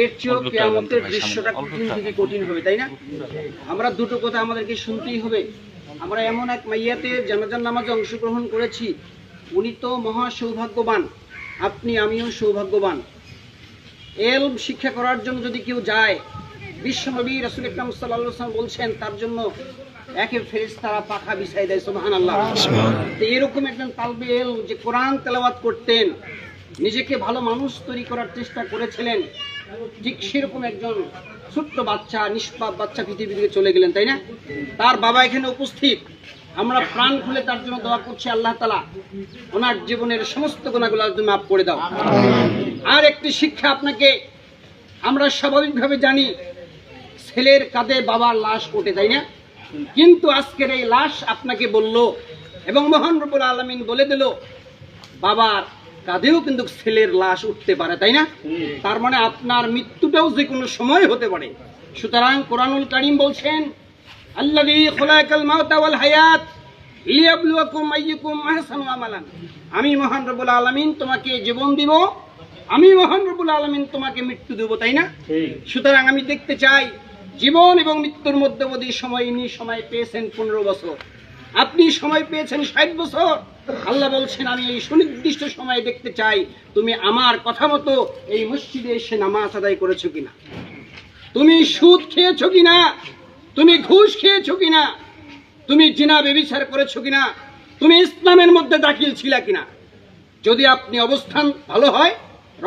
এর চেয়েও কিয়ামতের দৃশ্যটা কঠিন থেকে কঠিন হবে, তাই না? আমরা দুটো কথা আমাদেরকে শুনতেই হবে। আমরা এমন এক মাইয়াতে জানাজার নামাজে অংশগ্রহণ করেছি, উনি তো মহা সৌভাগ্যবান, আপনি আমিও সৌভাগ্যবান। ইলম শিক্ষা করার জন্য যদি কেউ যায়, বিশ্বনবী রাসূল আকরাম সাল্লাল্লাহু আলাইহি ওয়াসাল্লাম বলছেন তার জন্য একে ফেরেশতারা পাখা বিছাই দেয়, সুবহানাল্লাহ। তো এরকম একজন তালবে ইলম যে কোরআন তেলাওয়াত করতেন, নিজেকে ভালো মানুষ তৈরি করার চেষ্টা করেছিলেন, ঠিক সেরকম একজন ছোট্ট বাচ্চা, নিষ্পাপ বাচ্চা পৃথিবী থেকে চলে গেলেন, তাই না? তার বাবা এখানে উপস্থিত, আমরা প্রাণ খুলে তার জন্য দোয়া করছি, আল্লাহ তাআলা ওনার জীবনের সমস্ত গুনাহগুলো তুমি মাফ করে দাও। আর একটি শিক্ষা আপনাকে, আমরা স্বাভাবিকভাবে জানি ছেলের কাঁধে বাবার লাশ ওঠে, তাই না? কিন্তু আজকের এই লাশ আপনাকে বলল এবং মহান রব্বুল আলামিন বলে দিল বাবার কাঁধেও কিন্তু ছেলের লাশ উঠতে পারে, তাই না? তার মানে আপনার মৃত্যুটাও যে কোনো সময় হতে পারে। সুতরাং কোরআনুল কারীম বলছেন আল্লাযী খালাকাল মাউতা ওয়াল হায়াত লিয়াবলুয়াকুম আইয়ুকুম আহসানু আমালান। আমি মহান রব্বুল আলামিন তোমাকে জীবন দিব, আমি মহান রব্বুল আলামিন তোমাকে মৃত্যু দেব, তাই না? সুতরাং আমি দেখতে চাই জীবন এবং মৃত্যুর মধ্যবর্তী সময় ইনি সময় পেয়েছেন 15 বছর, আপনি সময় পেয়েছেন 60 বছর। আল্লাহ বলছেন আমি এই সুনির্দিষ্ট সময় দেখতে চাই তুমি আমার কথা মতো এই মসজিদে এসে নামাজ আদায় করেছো কিনা, তুমি সুদ খেয়েছো কিনা, তুমি ঘুষ খেয়েছো কিনা, তুমি জিনা ব্যভিচার করেছো কিনা, তুমি ইসলামের মধ্যে দাখিল ছিলা কিনা। যদি আপনি অবস্থান ভালো হয়,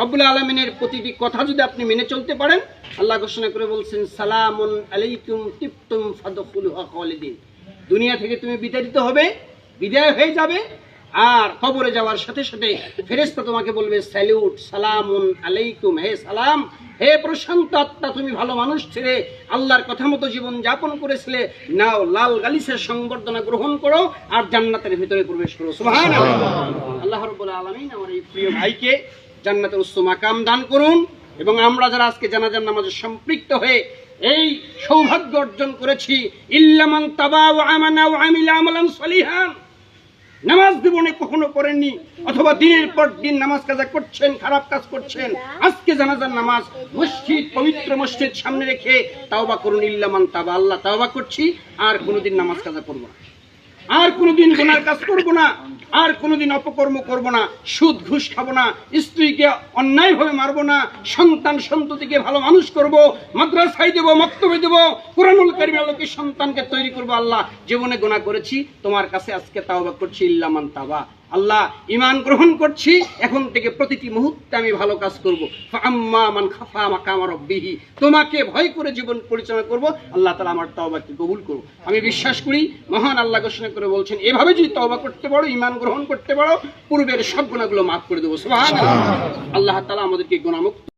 রব্বুল আলামিনের প্রতিটি কথা যদি আপনি মেনে চলতে পারেন, আল্লাহ ঘোষণা করে বলছেন সালামুন আলাইকুম তিবতুম ফাদখুলুহা খালিদিন। দুনিয়া থেকে তুমি বিতাড়িত হবে, বিদায় হয়ে যাবে, আর কবরে যাওয়ার সাথে সাথে ফেরেশতা তোমাকে বলবে স্যালুট, সালামুন আলাইকুম, হে সালাম, হে প্রশান্ত আত্মা, তুমি ভালো মানুষ ছেড়ে আল্লাহর কথা মতো জীবন যাপন করেছিলে, নাও লাল গালিসের সংবর্ধনা গ্রহণ করো আর জান্নাতের ভিতরে প্রবেশ করো। সুবহানাল্লাহ। আল্লাহ রাব্বুল আলামিন আমার এই প্রিয় ভাইকে জান্নাতের উচ্চ মাকাম দান করুন, এবং আমরা যারা আজকে জানাজার নামাজে সম্পৃক্ত হয়ে এই সৌভাগ্য অর্জন করেছি, ইল্লামান তাবা ওয়া আমানা ওয়া আমিলা আমালান সলিহান, নামাজ জীবনে কখনো করেননি অথবা দিনের পর দিন নামাজ কাজা করছেন, খারাপ কাজ করছেন, আজকে জানাজার নামাজ মসজিদ, পবিত্র মসজিদ সামনে রেখে তাওবা করুন। ইল্লামান তাবা, আল্লাহ তাওবা করছি, আর কোনোদিন নামাজ কাজা করবো না, আর কোনোদিন গুনার কাজ করব না, আর কোনোদিন অপকর্ম করব না, সুদ ঘুষ খাবো না, স্ত্রীকে অন্যায়ভাবে মারবো না, সন্তান সন্ততিকে ভালো মানুষ করব, মাদ্রাসায় দেবো, মক্তবে দেবো, কুরআনুল কারীমের আলোকে সন্তানকে তৈরি করব। আল্লাহ জীবনে গুনাহ করেছি, তোমার কাছে আজকে তাওবা করছি, ইল্লামান তাবা। আল্লাহ ঈমান গ্রহণ করছি, এখন থেকে প্রতিটি মুহূর্তে আমি ভালো কাজ করব। ফাআম্মা মান খাফা মাকামা রাব্বিহি, তোমাকে ভয় করে জীবন পরিচালনা করব। আল্লাহ তাআলা আমার তওবাকে কবুল করুন। আমি বিশ্বাস করি মহান আল্লাহ ঘোষণা করে বলছেন এভাবে যদি তওবা করতে পারো, ঈমান গ্রহণ করতে পারো, পূর্বের সব গুনাহগুলো মাফ করে দেব। সুবহানাল্লাহ। আল্লাহ তাআলা আমাদেরকে গুনাহমুক্ত